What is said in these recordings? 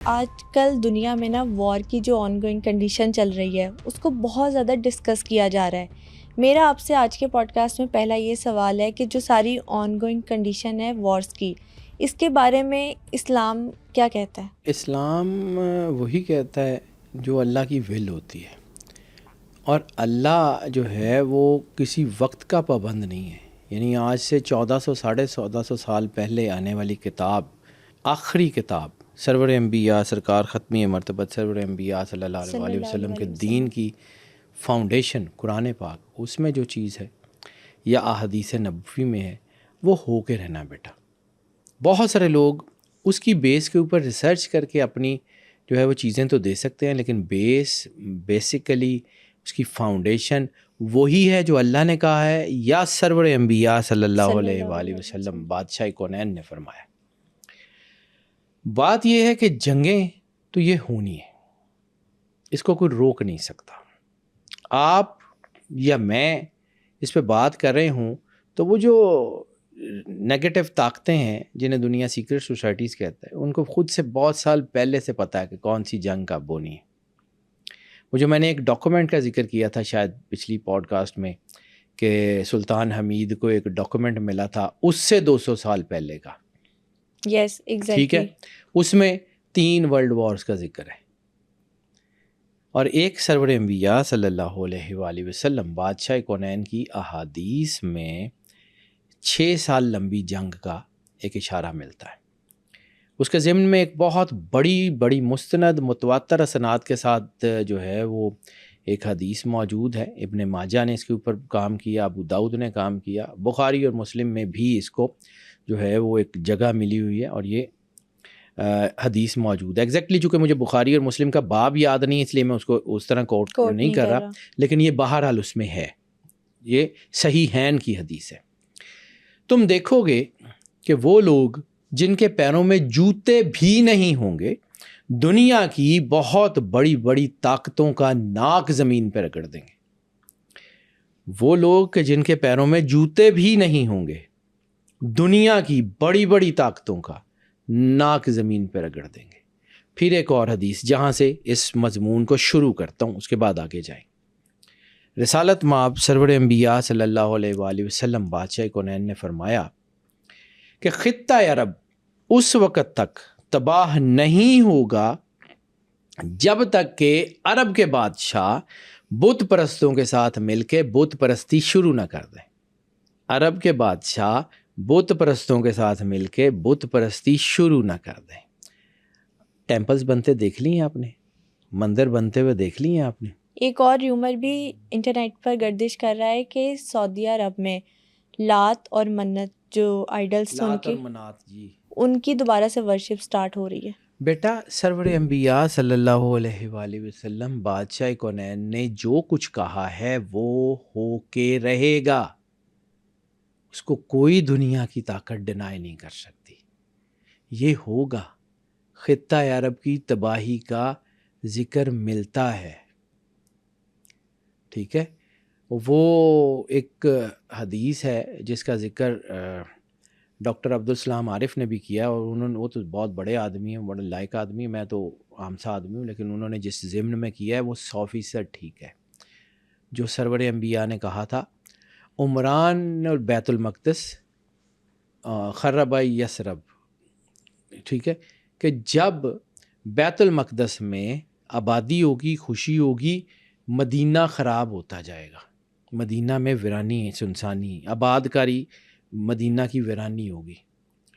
آج کل دنیا میں نا وار کی جو آن گوئنگ کنڈیشن چل رہی ہے اس کو بہت زیادہ ڈسکس کیا جا رہا ہے. میرا آپ سے آج کے پوڈ کاسٹ میں پہلا یہ سوال ہے کہ جو ساری آن گوئنگ کنڈیشن ہے وارز کی، اس کے بارے میں اسلام کیا کہتا ہے؟ اسلام وہی کہتا ہے جو اللہ کی ول ہوتی ہے، اور اللہ جو ہے وہ کسی وقت کا پابند نہیں ہے. یعنی آج سے 1400 سال پہلے آنے والی کتاب، آخری کتاب، سرور انبیاء سرکار ختمی مرتبت سرور انبیاء صلی اللہ علیہ وسلم کے دین کی فاؤنڈیشن قرآن پاک، اس میں جو چیز ہے یا احادیث نبوی میں ہے وہ ہو کے رہنا بیٹا. بہت سارے لوگ اس کی بیس کے اوپر ریسرچ کر کے اپنی جو ہے وہ چیزیں تو دے سکتے ہیں، لیکن بیسیکلی اس کی فاؤنڈیشن وہی ہے جو اللہ نے کہا ہے یا سرور انبیاء صلی اللہ علیہ وآلہ وسلم بادشاہ کونین نے فرمایا. بات یہ ہے کہ جنگیں تو یہ ہونی ہے، اس کو کوئی روک نہیں سکتا. آپ یا میں اس پہ بات کر رہے ہوں تو وہ جو نیگیٹو طاقتیں ہیں جنہیں دنیا سیکرٹ سوسائٹیز کہتا ہے، ان کو خود سے بہت سال پہلے سے پتہ ہے کہ کون سی جنگ کب ہونی ہے. وہ جو میں نے ایک ڈاکومنٹ کا ذکر کیا تھا شاید پچھلی پوڈ کاسٹ میں کہ سلطان حمید کو ایک ڈاکومنٹ ملا تھا اس سے 200 سال پہلے کا. Yes exactly. ٹھیک ہے، اس میں 3 ورلڈ وارز کا ذکر ہے، اور ایک سرور انبیاء صلی اللہ علیہ وآلہ وسلم بادشاہ کونین کی احادیث میں 6 سال لمبی جنگ کا ایک اشارہ ملتا ہے. اس کے ضمن میں ایک بہت بڑی مستند متواتر اسناد کے ساتھ جو ہے وہ ایک حدیث موجود ہے. ابن ماجہ نے اس کے اوپر کام کیا، ابو داؤد نے کام کیا، بخاری اور مسلم میں بھی اس کو جو ہے وہ ایک جگہ ملی ہوئی ہے اور یہ حدیث موجود ہے. ایگزیکٹلی چونکہ مجھے بخاری اور مسلم کا باب یاد نہیں، اس لیے میں اس کو اس طرح کوٹ نہیں کر رہا، لیکن یہ بہرحال اس میں ہے، یہ صحیحین کی حدیث ہے. تم دیکھو گے کہ وہ لوگ جن کے پیروں میں جوتے بھی نہیں ہوں گے دنیا کی بہت بڑی طاقتوں کا ناک زمین پہ رگڑ دیں گے. وہ لوگ کہ جن کے پیروں میں جوتے بھی نہیں ہوں گے دنیا کی بڑی طاقتوں کا ناک زمین پہ رگڑ دیں گے. پھر ایک اور حدیث جہاں سے اس مضمون کو شروع کرتا ہوں، اس کے بعد آگے جائیں. رسالت مآب سرور انبیاء صلی اللہ علیہ وآلہ وسلم بادشاہ کونین نے فرمایا کہ خطہ عرب اس وقت تک تباہ نہیں ہوگا جب تک کہ عرب کے بادشاہ بت پرستوں کے ساتھ مل کے بت پرستی شروع نہ کر دیں. عرب کے بادشاہ بت پرستوں کے ساتھ مل کے بت پرستی شروع نہ کر دیں. ٹیمپلز بنتے دیکھ لی ہیں آپ نے، مندر بنتے ہوئے دیکھ لی ہیں آپ نے. ایک اور ریومر بھی انٹرنیٹ پر گردش کر رہا ہے کہ سعودی عرب میں لات اور منت جو آئیڈلس ان کی دوبارہ سے ورشپ سٹارٹ ہو رہی ہے. بیٹا سرور انبیاء صلی اللہ علیہ وآلہ وسلم بادشاہ کونین نے جو کچھ کہا ہے وہ ہو کے رہے گا، اس کو کوئی دنیا کی طاقت ڈینائی نہیں کر سکتی. یہ ہوگا. خطہ عرب کی تباہی کا ذکر ملتا ہے، ٹھیک ہے. وہ ایک حدیث ہے جس کا ذکر ڈاکٹر عبدالسلام عارف نے بھی کیا، اور وہ تو بہت بڑے آدمی ہیں، بڑے لائق آدمی ہیں، میں تو عام سا آدمی ہوں، لیکن انہوں نے جس ضمن میں کیا ہے وہ 100% ٹھیک ہے. جو سرور انبیاء نے کہا تھا عمران اور بیت المقدس خرب یسرب، ٹھیک ہے، کہ جب بیت المقدس میں آبادی ہوگی، خوشی ہوگی، مدینہ خراب ہوتا جائے گا. مدینہ میں ویرانی، سنسانی، آباد کاری مدینہ کی ویرانی ہوگی،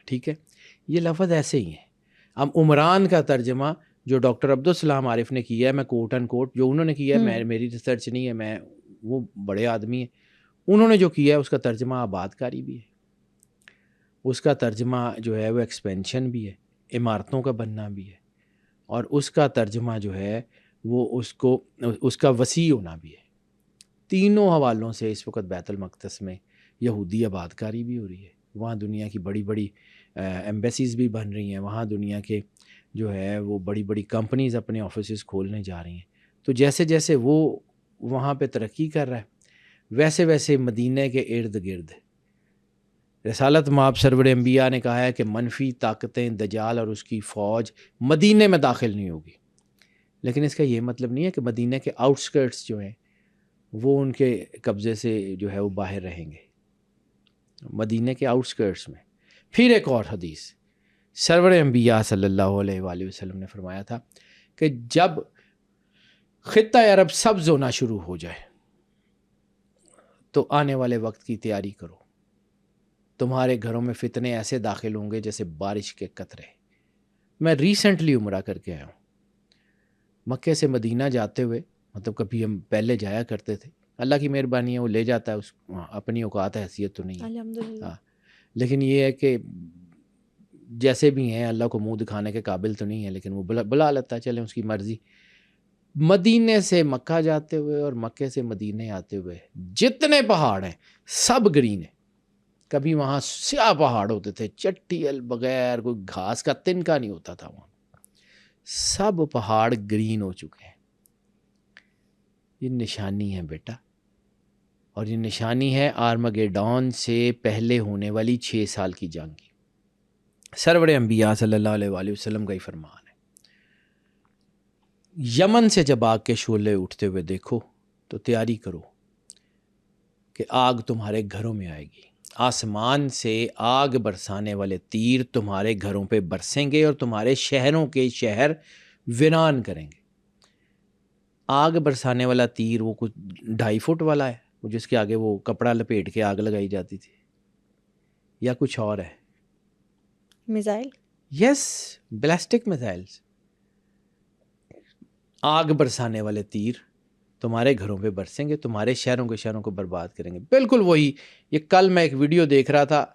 ٹھیک ہے. یہ لفظ ایسے ہی ہیں. اب عمران کا ترجمہ جو ڈاکٹر عبدالسلام عارف نے کیا ہے، میں کوٹ اینڈ کوٹ جو انہوں نے کیا ہے، میری ریسرچ نہیں ہے، میں وہ بڑے آدمی ہیں، انہوں نے جو کیا ہے اس کا ترجمہ آباد کاری بھی ہے، اس کا ترجمہ جو ہے وہ ایکسپینشن بھی ہے، عمارتوں کا بننا بھی ہے، اور اس کا ترجمہ جو ہے وہ اس کا وسیع ہونا بھی ہے. تینوں حوالوں سے اس وقت بیت المقدس میں یہودی آباد کاری بھی ہو رہی ہے. وہاں دنیا کی بڑی ایمبیسیز بھی بن رہی ہیں، وہاں دنیا کے جو ہے وہ بڑی کمپنیز اپنے آفیسز کھولنے جا رہی ہیں. تو جیسے وہ وہاں پہ ترقی کر رہا ہے، ویسے مدینہ کے ارد گرد رسالت مآب سرور انبیاء نے کہا ہے کہ منفی طاقتیں دجال اور اس کی فوج مدینے میں داخل نہیں ہوگی، لیکن اس کا یہ مطلب نہیں ہے کہ مدینہ کے آؤٹسکرٹس جو ہیں وہ ان کے قبضے سے جو ہے وہ باہر رہیں گے، مدینہ کے آؤٹسکرٹس میں۔ پھر ایک اور حدیث سرور انبیاء صلی اللہ علیہ وآلہ وسلم نے فرمایا تھا کہ جب خطہ عرب سبز ہونا شروع ہو جائے تو آنے والے وقت کی تیاری کرو، تمہارے گھروں میں فتنے ایسے داخل ہوں گے جیسے بارش کے قطرے۔ میں ریسنٹلی عمرہ کر کے آیا ہوں، مکے سے مدینہ جاتے ہوئے، مطلب کبھی ہم پہلے جایا کرتے تھے، اللہ کی مہربانی ہے وہ لے جاتا ہے، اس اپنی اوقات حیثیت تو نہیں ہے الحمدللہ۔ لیکن یہ ہے کہ جیسے بھی ہیں اللہ کو منہ دکھانے کے قابل تو نہیں ہے، لیکن وہ بلا لیتا ہے، چلیں اس کی مرضی۔ مدینے سے مکہ جاتے ہوئے اور مکے سے مدینے آتے ہوئے جتنے پہاڑ ہیں سب گرین ہیں۔ کبھی وہاں سیاہ پہاڑ ہوتے تھے، چٹیل بغیر کوئی گھاس کا تنکا نہیں ہوتا تھا، وہاں سب پہاڑ گرین ہو چکے ہیں۔ یہ نشانی ہے بیٹا، اور یہ نشانی ہے آرمگیڈون سے پہلے ہونے والی 6 سال کی جنگ کی۔ سرور انبیاء صلی اللہ علیہ وآلہ وسلم کا ہی فرمان ہے، یمن سے جب آگ کے شعلے اٹھتے ہوئے دیکھو تو تیاری کرو کہ آگ تمہارے گھروں میں آئے گی، آسمان سے آگ برسانے والے تیر تمہارے گھروں پہ برسیں گے اور تمہارے شہروں کے شہر ویران کریں گے۔ آگ برسانے والا تیر وہ کچھ 2.5 فٹ والا ہے، وہ جس کے آگے وہ کپڑا لپیٹ کے آگ لگائی جاتی تھی، یا کچھ اور ہے؟ میزائل؟ یس، بیلسٹک میزائلز۔ آگ برسانے والے تیر تمہارے گھروں پہ برسیں گے، تمہارے شہروں کے شہروں کو برباد کریں گے۔ بالکل وہی، یہ کل میں ایک ویڈیو دیکھ رہا تھا،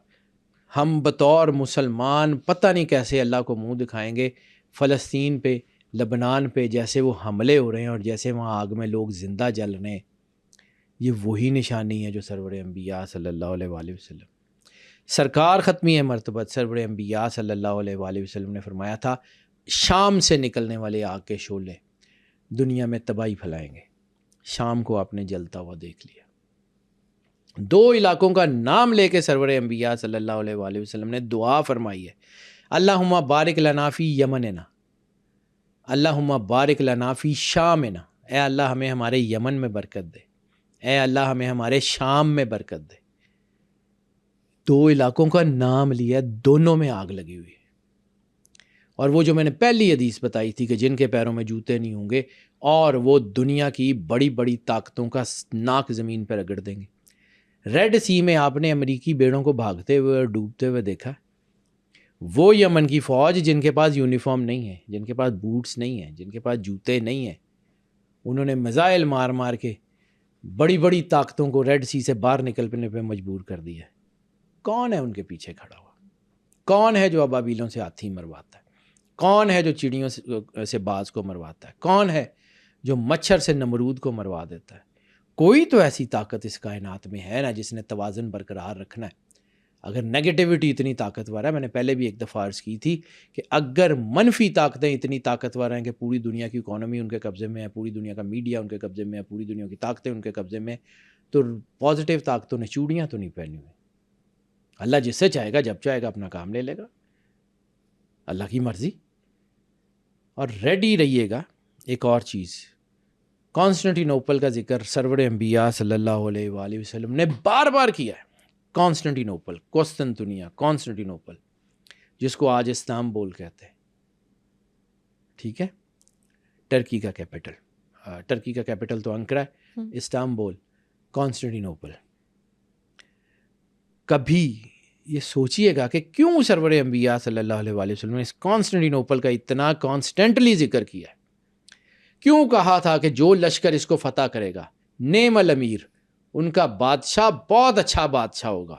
ہم بطور مسلمان پتہ نہیں کیسے اللہ کو منہ دکھائیں گے فلسطین پہ، لبنان پہ، جیسے وہ حملے ہو رہے ہیں اور جیسے وہاں آگ میں لوگ زندہ جل رہے ہیں۔ یہ وہی نشانی ہے جو سرور انبیاء صلی اللہ علیہ وآلہ وسلم، سرکار ختمی مرتبہ سرور انبیاء صلی اللہ علیہ وآلہ وسلم نے فرمایا تھا، شام سے نکلنے والے آگ کے شعلے دنیا میں تباہی پھیلائیں گے۔ شام کو آپ نے جلتا ہوا دیکھ لیا۔ 2 علاقوں کا نام لے کے سرور انبیاء صلی اللہ علیہ وآلہ وسلم نے دعا فرمائی ہے، اللہم بارک لنا فی یمننا، اللہم بارک لنا فی شامنا، اے اللہ ہمیں ہمارے یمن میں برکت دے، اے اللہ ہمیں ہمارے شام میں برکت دے۔ 2 علاقوں کا نام لیا، دونوں میں آگ لگی ہوئی ہے۔ اور وہ جو میں نے پہلی حدیث بتائی تھی کہ جن کے پیروں میں جوتے نہیں ہوں گے اور وہ دنیا کی بڑی بڑی طاقتوں کا ناک زمین پر رگڑ دیں گے۔ ریڈ سی میں آپ نے امریکی بیڑوں کو بھاگتے ہوئے اور ڈوبتے ہوئے دیکھا، وہ یمن کی فوج جن کے پاس یونیفارم نہیں ہے، جن کے پاس بوٹس نہیں ہیں، جن کے پاس جوتے نہیں ہیں، انہوں نے میزائل مار مار کے بڑی بڑی طاقتوں کو ریڈ سی سے باہر نکلنے پہ مجبور کر دیا۔ کون ہے ان کے پیچھے کھڑا ہوا؟ کون ہے جو ابابیلوں سے ہاتھی مرواتا ہے؟ کون ہے جو چڑیوں سے باز کو مرواتا ہے؟ کون ہے جو مچھر سے نمرود کو مروا دیتا ہے؟ کوئی تو ایسی طاقت اس کائنات میں ہے نا جس نے توازن برقرار رکھنا ہے۔ اگر نیگیٹیوٹی اتنی طاقتور ہے، میں نے پہلے بھی ایک دفعہ عرض کی تھی کہ اگر منفی طاقتیں اتنی طاقتور ہیں کہ پوری دنیا کی اکانومی ان کے قبضے میں ہے، پوری دنیا کا میڈیا ان کے قبضے میں ہے، پوری دنیا کی طاقتیں ان کے قبضے میں، تو پازیٹیو طاقتوں نے چوڑیاں تو نہیں پہنی ہوئی۔ اللہ جس سے چاہے گا جب چاہے گا اپنا کام لے لے گا، اللہ کی مرضی۔ اور ریڈی رہیے گا۔ ایک اور چیز، کانسٹنٹینوپل کا ذکر سرور انبیاء صلی اللہ علیہ وآلہ وسلم نے بار بار کیا ہے۔ کانسٹنٹینوپل، کانسٹنٹینوپل جس کو آج استنبول کہتے ہیں، ٹھیک ہے، ٹرکی کا کیپٹل، ٹرکی کا کیپٹل تو انقرہ ہے، استنبول، کانسٹنٹینوپل۔ کبھی یہ سوچئے گا کہ کیوں سرور انبیاء صلی اللہ علیہ وآلہ وسلم نے اس کانسٹنٹینوپل کا اتنا کانسٹنٹلی ذکر کیا ہے؟ کیوں کہا تھا کہ جو لشکر اس کو فتح کرے گا، نعم الامیر، ان کا بادشاہ بہت اچھا بادشاہ ہوگا،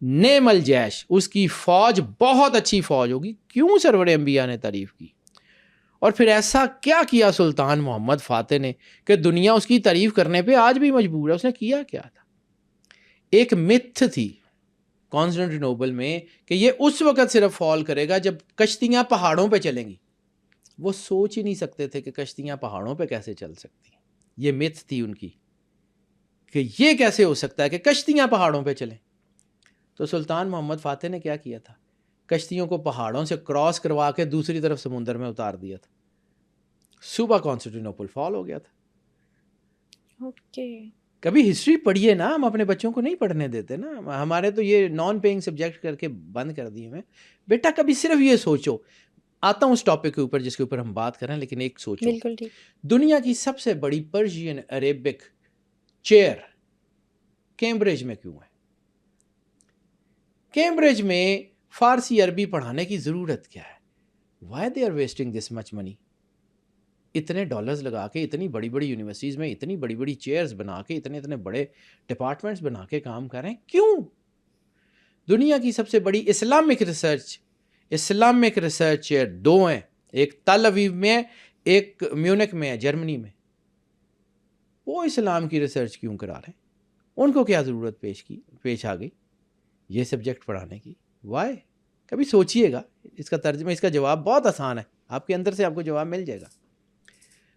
نعم الجیش، اس کی فوج بہت اچھی فوج ہوگی؟ کیوں سرور انبیاء نے تعریف کی؟ اور پھر ایسا کیا کیا سلطان محمد فاتح نے کہ دنیا اس کی تعریف کرنے پہ آج بھی مجبور ہے؟ اس نے کیا کیا تھا؟ ایک متھ تھی کانسٹنٹینوپل میں کہ یہ اس وقت صرف فال کرے گا جب کشتیاں پہاڑوں پہ چلیں گی۔ وہ سوچ ہی نہیں سکتے تھے کہ کشتیاں پہاڑوں پہ کیسے چل سکتی ہیں۔ یہ متھ تھی ان کی کہ یہ کیسے ہو سکتا ہے کہ کشتیاں پہاڑوں پہ چلیں۔ تو سلطان محمد فاتح نے کیا کیا تھا؟ کشتیوں کو پہاڑوں سے کراس کروا کے دوسری طرف سمندر میں اتار دیا تھا. صوبہ کانسٹینٹینوپل فال ہو گیا تھا. اوکے. کبھی ہسٹری پڑھیے نا, ہم اپنے بچوں کو نہیں پڑھنے دیتے نا, ہمارے تو یہ نان پیئنگ سبجیکٹ کر کے بند کر دیے میں. بیٹا کبھی صرف یہ سوچو, آتا ہوں اس ٹاپک کے اوپر جس کے اوپر ہم بات کریں, لیکن ایک سوچو, بالکل ٹھیک. دنیا کی سب سے بڑی پرشین عربک چیئر کیمبرج میں کیوں ہے؟ کیمبرج میں فارسی عربی پڑھانے کی ضرورت کیا ہے؟ وائی دے آر ویسٹنگ دس مچ منی؟ اتنے ڈالرز لگا کے اتنی بڑی بڑی یونیورسٹیز میں اتنی بڑی بڑی چیئرز بنا کے اتنے بڑے ڈپارٹمنٹس بنا کے کام کریں, کیوں؟ دنیا کی سب سے بڑی اسلامک ریسرچ چیئر 2 ہیں, ایک تل اویو میں ہے, ایک میونک میں ہے, جرمنی میں. وہ اسلام کی ریسرچ کیوں کرا رہے ہیں؟ ان کو کیا ضرورت پیش آ گئی یہ سبجیکٹ پڑھانے کی؟ وائی؟ کبھی سوچئے گا. اس کا ترجمہ, اس کا جواب بہت آسان ہے, آپ کے اندر سے آپ کو جواب مل جائے گا.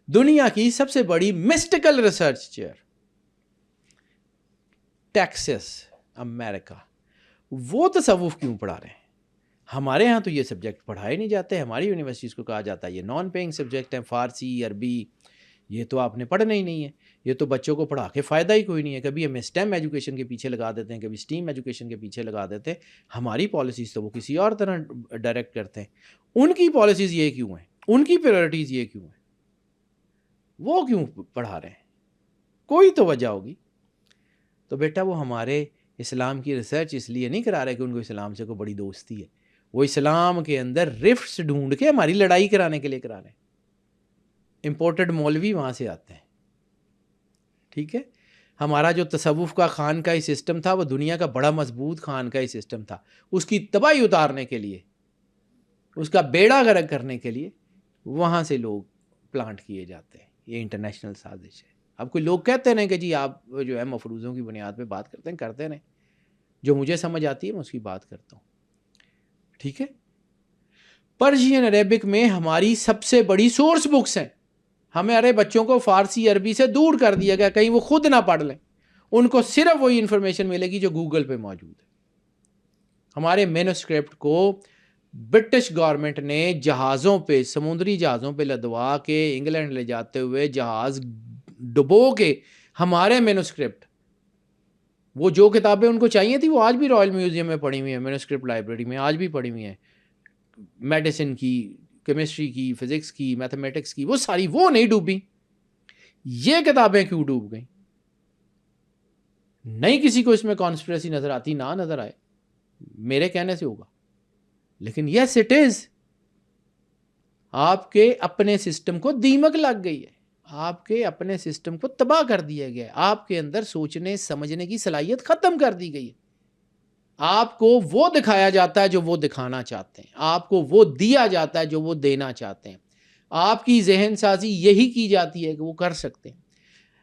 دنیا کی سب سے بڑی مسٹیکل ریسرچ چیئر ٹیکسس امریکہ, وہ تصوف کیوں پڑھا رہے ہیں؟ ہمارے ہاں تو یہ سبجیکٹ پڑھائے نہیں جاتے. ہماری یونیورسٹیز کو کہا جاتا ہے یہ نان پیئنگ سبجیکٹ ہیں, فارسی عربی یہ تو آپ نے پڑھنا ہی نہیں ہے, یہ تو بچوں کو پڑھا کے فائدہ ہی کوئی نہیں ہے. کبھی ہم اسٹیم ایجوکیشن کے پیچھے لگا دیتے ہیں, کبھی اسٹیم ایجوکیشن کے پیچھے لگا دیتے ہیں. ہماری پالیسیز تو وہ کسی اور طرح ڈائریکٹ کرتے ہیں. ان کی پالیسیز یہ کیوں ہیں؟ ان کی پریورٹیز یہ کیوں ہیں؟ وہ کیوں پڑھا رہے ہیں؟ کوئی تو وجہ ہوگی. تو بیٹا وہ ہمارے اسلام کی ریسرچ اس لیے نہیں کرا رہے کہ ان کو اسلام سے کوئی بڑی دوستی ہے. وہ اسلام کے اندر رفٹس ڈھونڈ کے ہماری لڑائی کرانے کے لیے کرا رہے ہیں. امپورٹڈ مولوی وہاں سے آتے ہیں. ٹھیک ہے, ہمارا جو تصوف کا خانقاہی سسٹم تھا وہ دنیا کا بڑا مضبوط خانقاہی سسٹم تھا. اس کی تباہی اتارنے کے لیے, اس کا بیڑا غرق کرنے کے لیے وہاں سے لوگ پلانٹ کیے جاتے ہیں. یہ انٹرنیشنل سازش ہے. اب کوئی لوگ کہتے ہیں کہ جی آپ جو ہے مفروضوں کی بنیاد پہ بات کرتے ہیں, جو مجھے سمجھ آتی ہے میں اس کی بات کرتا ہوں. ٹھیک ہے, پرشین عربک میں ہماری سب سے بڑی سورس بکس ہیں. ہمارے بچوں کو فارسی عربی سے دور کر دیا گیا, کہیں وہ خود نہ پڑھ لیں. ان کو صرف وہی انفارمیشن ملے گی جو گوگل پہ موجود ہے. ہمارے مینوسکرپٹ کو برٹش گورنمنٹ نے جہازوں پہ, سمندری جہازوں پہ لدوا کے انگلینڈ لے جاتے ہوئے جہاز ڈبو کے ہمارے مینوسکرپٹ, وہ جو کتابیں ان کو چاہیے تھی وہ آج بھی رائل میوزیم میں پڑھی ہوئی ہیں, مینوسکرپٹ لائبریری میں آج بھی پڑھی ہوئی ہیں. میڈیسن کی, کیمسٹری کی, فزکس کی, میتھمیٹکس کی, وہ ساری وہ نہیں ڈوبی. یہ کتابیں کیوں ڈوب گئیں؟ نہیں کسی کو اس میں کانسپریسی نظر آتی, نہ نظر آئے, میرے کہنے سے ہوگا. لیکن یس اٹ از, آپ کے اپنے سسٹم کو دیمک لگ گئی ہے, آپ کے اپنے سسٹم کو تباہ کر دیا گیا ہے. آپ کے اندر سوچنے سمجھنے کی صلاحیت ختم کر دی گئی ہے. آپ کو وہ دکھایا جاتا ہے جو وہ دکھانا چاہتے ہیں, آپ کو وہ دیا جاتا ہے جو وہ دینا چاہتے ہیں. آپ کی ذہن سازی یہی کی جاتی ہے کہ وہ کر سکتے ہیں.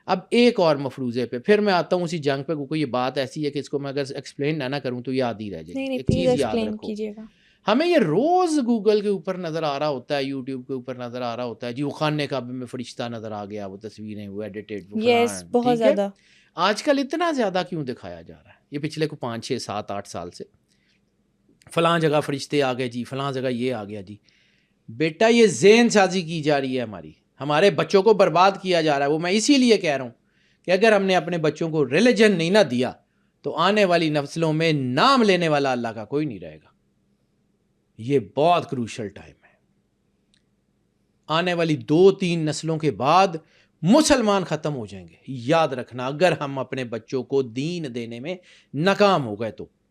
اب ایک اور مفروضے پہ پھر میں آتا ہوں اسی جنگ پہ, کوئی یہ بات ایسی ہے کہ اس کو میں اگر ایکسپلین نہ کروں تو یاد ہی رہ جائے گی. ایک چیز یاد رکھو, ہمیں یہ روز گوگل کے اوپر نظر آ رہا ہوتا ہے, یوٹیوب کے اوپر نظر آ رہا ہوتا ہے, جی وہ خانے کعبے میں فرشتہ نظر آ گیا, وہ تصویریں, وہ ایڈیٹڈ, وہ فلان. بہت زیادہ آج کل اتنا زیادہ کیوں دکھایا جا رہا ہے؟ یہ پچھلے کو 5 6 7 8 سال سے فلاں جگہ فرشتے آ گئے جی, فلاں جگہ یہ آ گیا جی. بیٹا یہ ذہن سازی کی جا رہی ہے ہماری, ہمارے بچوں کو برباد کیا جا رہا ہے. وہ میں اسی لیے کہہ رہا ہوں کہ اگر ہم نے اپنے بچوں کو ریلیجن نہیں نہ دیا تو آنے والی نسلوں میں نام لینے والا اللہ کا کوئی نہیں رہے گا. یہ بہت کروشل ٹائم ہے. آنے والی 2-3 نسلوں کے بعد مسلمان ختم ہو جائیں گے. یاد رکھنا, اگر ہم اپنے بچوں کو دین دینے میں ناکام ہو گئے تو